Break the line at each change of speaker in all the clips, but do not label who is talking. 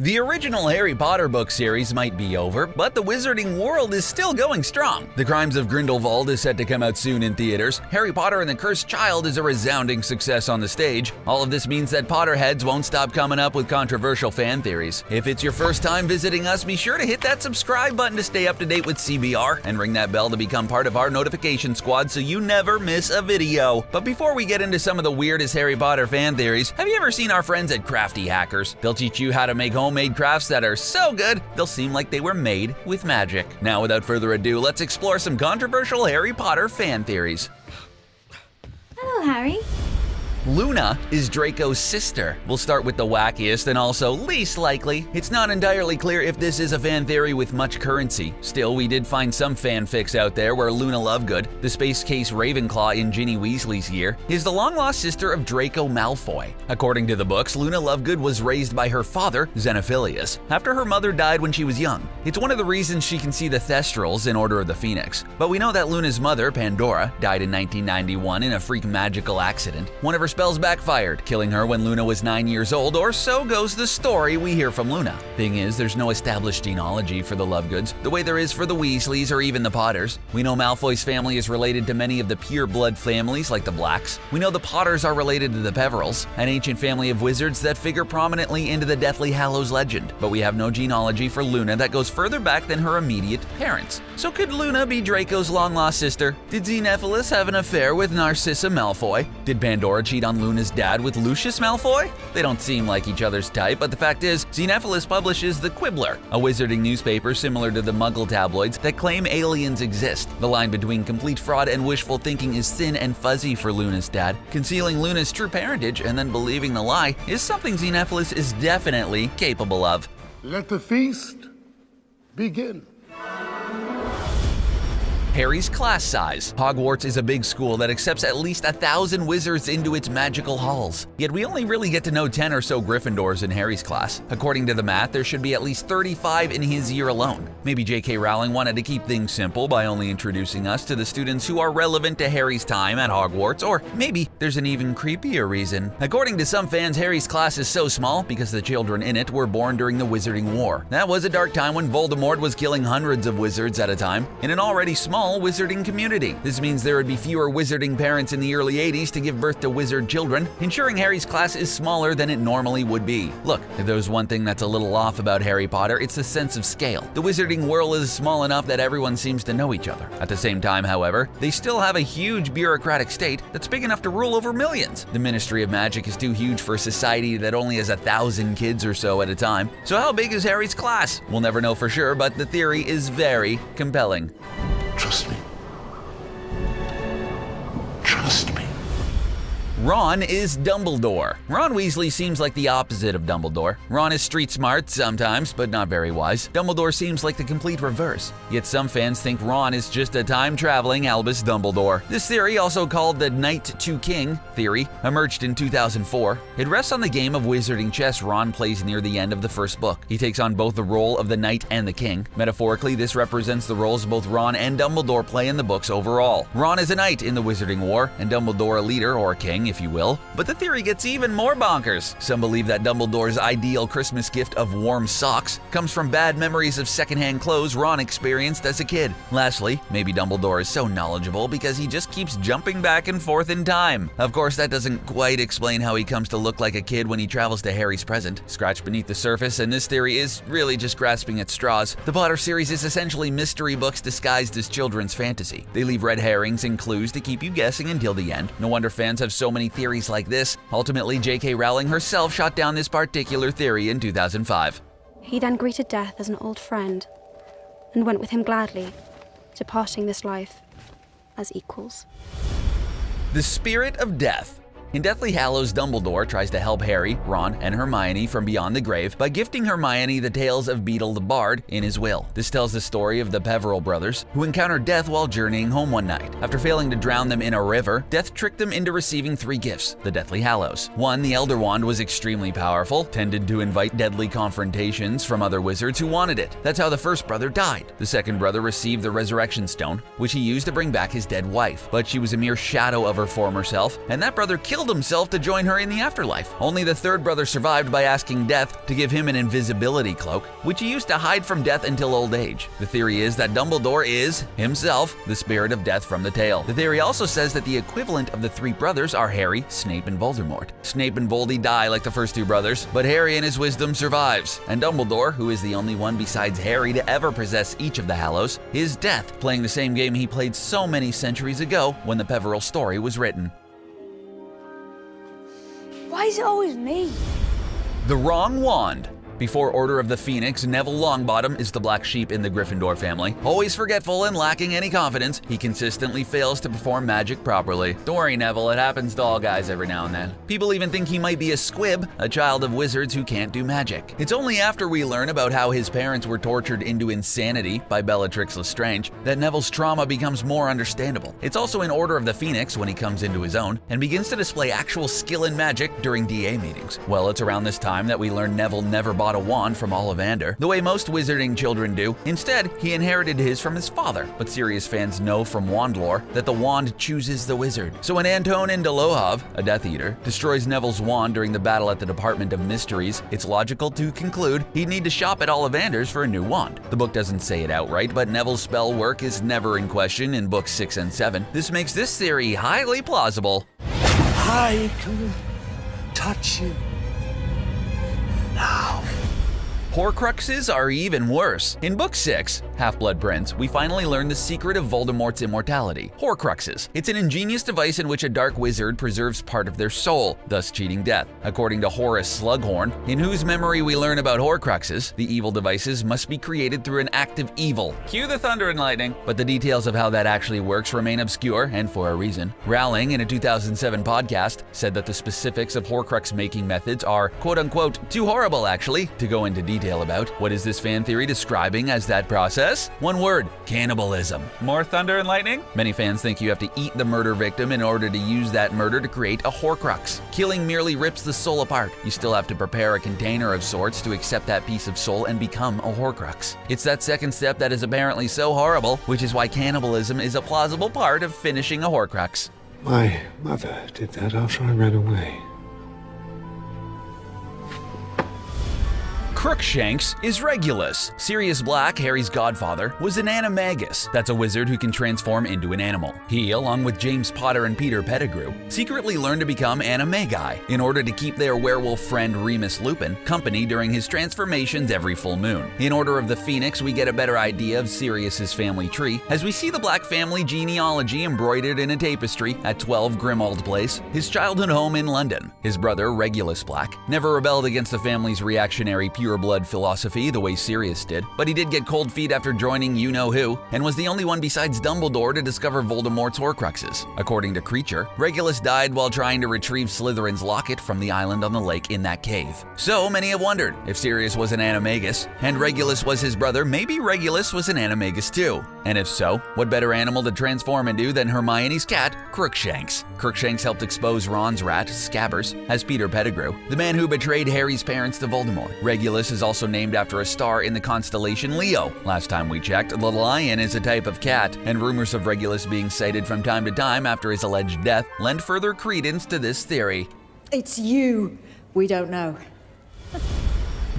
The original Harry Potter book series might be over, but the wizarding world is still going strong. The Crimes of Grindelwald is set to come out soon in theaters. Harry Potter and the Cursed Child is a resounding success on the stage. All of this means that Potterheads won't stop coming up with controversial fan theories. If it's your first time visiting us, be sure to hit that subscribe button to stay up to date with CBR and ring that bell to become part of our notification squad so you never miss a video. But before we get into some of the weirdest Harry Potter fan theories, have you ever seen our friends at Crafty Hackers? They'll teach you how to make homemade crafts that are so good, they'll seem like they were made with magic. Now, without further ado, let's explore some controversial Harry Potter fan theories.
Hello, Harry.
Luna is Draco's sister. We'll start with the wackiest and also least likely. It's not entirely clear if this is a fan theory with much currency. Still, we did find some fanfics out there where Luna Lovegood, the space case Ravenclaw in Ginny Weasley's year, is the long-lost sister of Draco Malfoy. According to the books, Luna Lovegood was raised by her father, Xenophilius, after her mother died when she was young. It's one of the reasons she can see the Thestrals in Order of the Phoenix. But we know that Luna's mother, Pandora, died in 1991 in a freak magical accident. One of her spells backfired, killing her when Luna was 9 years old, or so goes the story we hear from Luna. Thing is, there's no established genealogy for the Lovegoods, the way there is for the Weasleys or even the Potters. We know Malfoy's family is related to many of the pure-blood families like the Blacks. We know the Potters are related to the Peverils, an ancient family of wizards that figure prominently into the Deathly Hallows legend. But we have no genealogy for Luna that goes further back than her immediate parents. So could Luna be Draco's long-lost sister? Did Xenophilius have an affair with Narcissa Malfoy? Did Pandora cheat on Luna's dad with Lucius Malfoy? They don't seem like each other's type, but the fact is, Xenophilius publishes The Quibbler, a wizarding newspaper similar to the Muggle tabloids that claim aliens exist. The line between complete fraud and wishful thinking is thin and fuzzy for Luna's dad. Concealing Luna's true parentage and then believing the lie is something Xenophilius is definitely capable of.
Let the feast begin.
Harry's class size. Hogwarts is a big school that accepts at least 1,000 wizards into its magical halls. Yet we only really get to know 10 or so Gryffindors in Harry's class. According to the math, there should be at least 35 in his year alone. Maybe J.K. Rowling wanted to keep things simple by only introducing us to the students who are relevant to Harry's time at Hogwarts, or maybe there's an even creepier reason. According to some fans, Harry's class is so small because the children in it were born during the Wizarding War. That was a dark time when Voldemort was killing hundreds of wizards at a time in an already small wizarding community. This means there would be fewer wizarding parents in the early 80s to give birth to wizard children, ensuring Harry's class is smaller than it normally would be. Look, if there's one thing that's a little off about Harry Potter, it's the sense of scale. The wizarding world is small enough that everyone seems to know each other. At the same time, however, they still have a huge bureaucratic state that's big enough to rule over millions. The Ministry of Magic is too huge for a society that only has 1,000 kids or so at a time. So how big is Harry's class? We'll never know for sure, but the theory is very compelling.
Trust me. Trust me.
Ron is Dumbledore. Ron Weasley seems like the opposite of Dumbledore. Ron is street smart sometimes, but not very wise. Dumbledore seems like the complete reverse. Yet some fans think Ron is just a time-traveling Albus Dumbledore. This theory, also called the Knight to King theory, emerged in 2004. It rests on the game of wizarding chess Ron plays near the end of the first book. He takes on both the role of the knight and the king. Metaphorically, this represents the roles both Ron and Dumbledore play in the books overall. Ron is a knight in the Wizarding War, and Dumbledore a leader or king, if you will. But the theory gets even more bonkers. Some believe that Dumbledore's ideal Christmas gift of warm socks comes from bad memories of secondhand clothes Ron experienced as a kid. Lastly, maybe Dumbledore is so knowledgeable because he just keeps jumping back and forth in time. Of course, that doesn't quite explain how he comes to look like a kid when he travels to Harry's present. Scratch beneath the surface, and this theory is really just grasping at straws. The Potter series is essentially mystery books disguised as children's fantasy. They leave red herrings and clues to keep you guessing until the end. No wonder fans have so many theories like this. Ultimately, J.K. Rowling herself shot down this particular theory in 2005.
He then greeted death as an old friend and went with him gladly, departing this life as equals.
The Spirit of Death. In Deathly Hallows, Dumbledore tries to help Harry, Ron, and Hermione from beyond the grave by gifting Hermione the tales of Beedle the Bard in his will. This tells the story of the Peveril brothers, who encountered death while journeying home one night. After failing to drown them in a river, death tricked them into receiving 3 gifts, the Deathly Hallows. One, the Elder Wand, was extremely powerful, tended to invite deadly confrontations from other wizards who wanted it. That's how the first brother died. The second brother received the Resurrection Stone, which he used to bring back his dead wife. But she was a mere shadow of her former self, and that brother killed killed himself to join her in the afterlife. Only the third brother survived by asking Death to give him an invisibility cloak, which he used to hide from Death until old age. The theory is that Dumbledore is, himself, the spirit of Death from the tale. The theory also says that the equivalent of the three brothers are Harry, Snape, and Voldemort. Snape and Voldy die like the first two brothers, but Harry in his wisdom survives. And Dumbledore, who is the only one besides Harry to ever possess each of the Hallows, is Death, playing the same game he played so many centuries ago when the Peveril story was written.
Why is it always me?
The wrong wand. Before Order of the Phoenix, Neville Longbottom is the black sheep in the Gryffindor family. Always forgetful and lacking any confidence, he consistently fails to perform magic properly. Don't worry, Neville, it happens to all guys every now and then. People even think he might be a squib, a child of wizards who can't do magic. It's only after we learn about how his parents were tortured into insanity by Bellatrix Lestrange that Neville's trauma becomes more understandable. It's also in Order of the Phoenix when he comes into his own and begins to display actual skill in magic during DA meetings. Well, it's around this time that we learn Neville never bought a wand from Ollivander, the way most wizarding children do. Instead, he inherited his from his father, but serious fans know from wand lore that the wand chooses the wizard. So when Antonin Dolohov, a Death Eater, destroys Neville's wand during the battle at the Department of Mysteries, it's logical to conclude he'd need to shop at Ollivander's for a new wand. The book doesn't say it outright, but Neville's spell work is never in question in books 6 and 7. This makes this theory highly plausible.
I can touch you now.
Horcruxes are even worse. In Book 6, Half-Blood Prince, we finally learn the secret of Voldemort's immortality, Horcruxes. It's an ingenious device in which a dark wizard preserves part of their soul, thus cheating death. According to Horace Slughorn, in whose memory we learn about Horcruxes, the evil devices must be created through an act of evil. Cue the thunder and lightning. But the details of how that actually works remain obscure, and for a reason. Rowling, in a 2007 podcast, said that the specifics of Horcrux making methods are, quote-unquote, too horrible actually, to go into detail about. What is this fan theory describing as that process? One word: cannibalism. More thunder and lightning? Many fans think you have to eat the murder victim in order to use that murder to create a Horcrux. Killing merely rips the soul apart. You still have to prepare a container of sorts to accept that piece of soul and become a Horcrux. It's that second step that is apparently so horrible, which is why cannibalism is a plausible part of finishing a Horcrux.
My mother did that after I ran away.
Crookshanks is Regulus. Sirius Black, Harry's godfather, was an animagus. That's a wizard who can transform into an animal. He, along with James Potter and Peter Pettigrew, secretly learned to become animagi in order to keep their werewolf friend Remus Lupin company during his transformations every full moon. In Order of the Phoenix, we get a better idea of Sirius's family tree as we see the Black family genealogy embroidered in a tapestry at 12 Grimmauld Place, his childhood home in London. His brother, Regulus Black, never rebelled against the family's reactionary pure-blood philosophy the way Sirius did, but he did get cold feet after joining you-know-who, and was the only one besides Dumbledore to discover Voldemort's Horcruxes. According to Creature, Regulus died while trying to retrieve Slytherin's locket from the island on the lake in that cave. So many have wondered, if Sirius was an animagus, and Regulus was his brother, maybe Regulus was an animagus too. And if so, what better animal to transform into than Hermione's cat, Crookshanks? Crookshanks helped expose Ron's rat, Scabbers, as Peter Pettigrew, the man who betrayed Harry's parents to Voldemort. Regulus is also named after a star in the constellation Leo. Last time we checked, the lion is a type of cat, and rumors of Regulus being sighted from time to time after his alleged death lend further credence to this theory.
It's you. We don't know.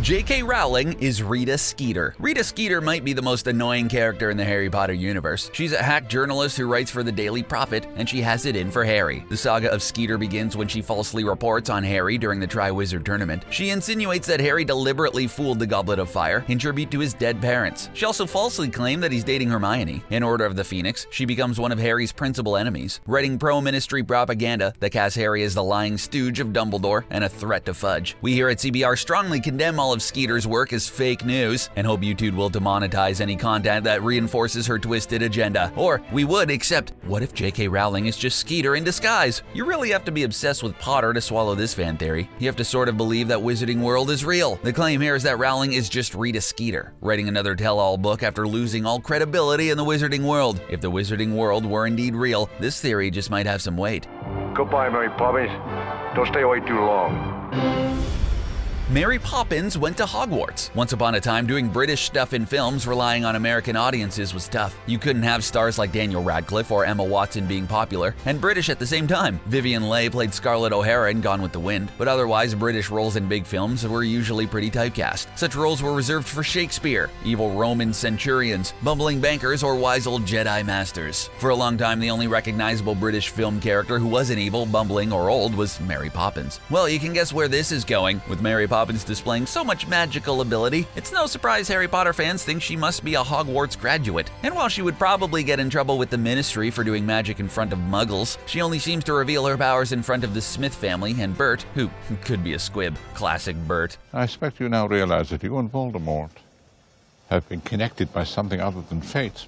J.K. Rowling is Rita Skeeter. Rita Skeeter might be the most annoying character in the Harry Potter universe. She's a hack journalist who writes for the Daily Prophet, and she has it in for Harry. The saga of Skeeter begins when she falsely reports on Harry during the Triwizard Tournament. She insinuates that Harry deliberately fooled the Goblet of Fire in tribute to his dead parents. She also falsely claimed that he's dating Hermione. In Order of the Phoenix, she becomes one of Harry's principal enemies, writing pro-ministry propaganda that casts Harry as the lying stooge of Dumbledore and a threat to Fudge. We here at CBR strongly condemn all of Skeeter's work as fake news and hope YouTube will demonetize any content that reinforces her twisted agenda. Or we would, except what if J.K. Rowling is just Skeeter in disguise? You really have to be obsessed with Potter to swallow this fan theory. You have to sort of believe that Wizarding World is real. The claim here is that Rowling is just Rita Skeeter, writing another tell-all book after losing all credibility in the Wizarding World. If the Wizarding World were indeed real, this theory just might have some weight.
Goodbye, Mary Poppins. Don't stay away too long.
Mary Poppins went to Hogwarts. Once upon a time, doing British stuff in films relying on American audiences was tough. You couldn't have stars like Daniel Radcliffe or Emma Watson being popular and British at the same time. Vivien Leigh played Scarlett O'Hara in Gone with the Wind, but otherwise British roles in big films were usually pretty typecast. Such roles were reserved for Shakespeare, evil Roman centurions, bumbling bankers, or wise old Jedi masters. For a long time, the only recognizable British film character who wasn't evil, bumbling, or old was Mary Poppins. Well, you can guess where this is going. With Mary Poppins displaying so much magical ability, it's no surprise Harry Potter fans think she must be a Hogwarts graduate. And while she would probably get in trouble with the Ministry for doing magic in front of Muggles, she only seems to reveal her powers in front of the Smith family and Bert, who could be a squib. Classic Bert.
I expect you now realize that you and Voldemort have been connected by something other than fate.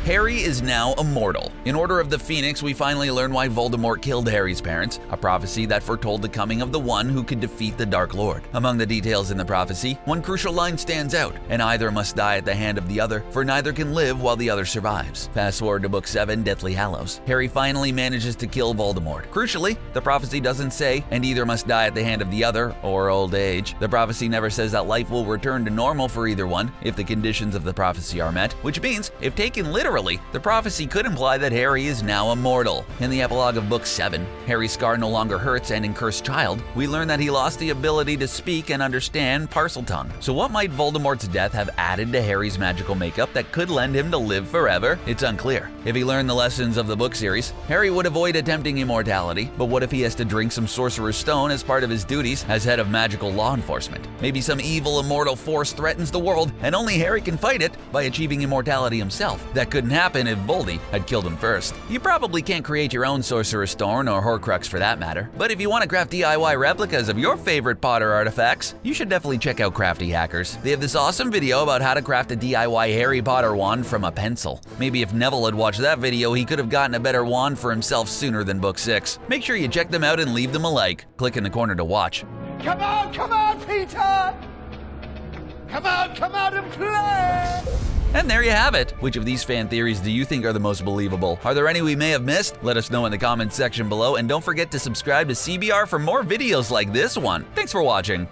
Harry is now immortal. In Order of the Phoenix, we finally learn why Voldemort killed Harry's parents, a prophecy that foretold the coming of the one who could defeat the Dark Lord. Among the details in the prophecy, one crucial line stands out, and either must die at the hand of the other, for neither can live while the other survives. Fast forward to Book 7, Deathly Hallows. Harry finally manages to kill Voldemort. Crucially, the prophecy doesn't say, and either must die at the hand of the other, or old age. The prophecy never says that life will return to normal for either one, if the conditions of the prophecy are met, which means, if taken literally, the prophecy could imply that Harry is now immortal. In the epilogue of Book 7, Harry's scar no longer hurts and in Cursed Child, we learn that he lost the ability to speak and understand Parseltongue. So what might Voldemort's death have added to Harry's magical makeup that could lend him to live forever? It's unclear. If he learned the lessons of the book series, Harry would avoid attempting immortality, but what if he has to drink some Sorcerer's Stone as part of his duties as head of magical law enforcement? Maybe some evil immortal force threatens the world, and only Harry can fight it by achieving immortality himself. That couldn't happen if Voldy had killed him first. You probably can't create your own Sorcerer's Stone or Horcrux for that matter, but if you want to craft DIY replicas of your favorite Potter artifacts, you should definitely check out Crafty Hackers. They have this awesome video about how to craft a DIY Harry Potter wand from a pencil. Maybe if Neville had watched that video, he could have gotten a better wand for himself sooner than Book 6. Make sure you check them out and leave them a like. Click in the corner to watch.
Come on, Peter! Come out and play!
And there you have it. Which of these fan theories do you think are the most believable? Are there any we may have missed? Let us know in the comments section below, and don't forget to subscribe to CBR for more videos like this one. Thanks for watching.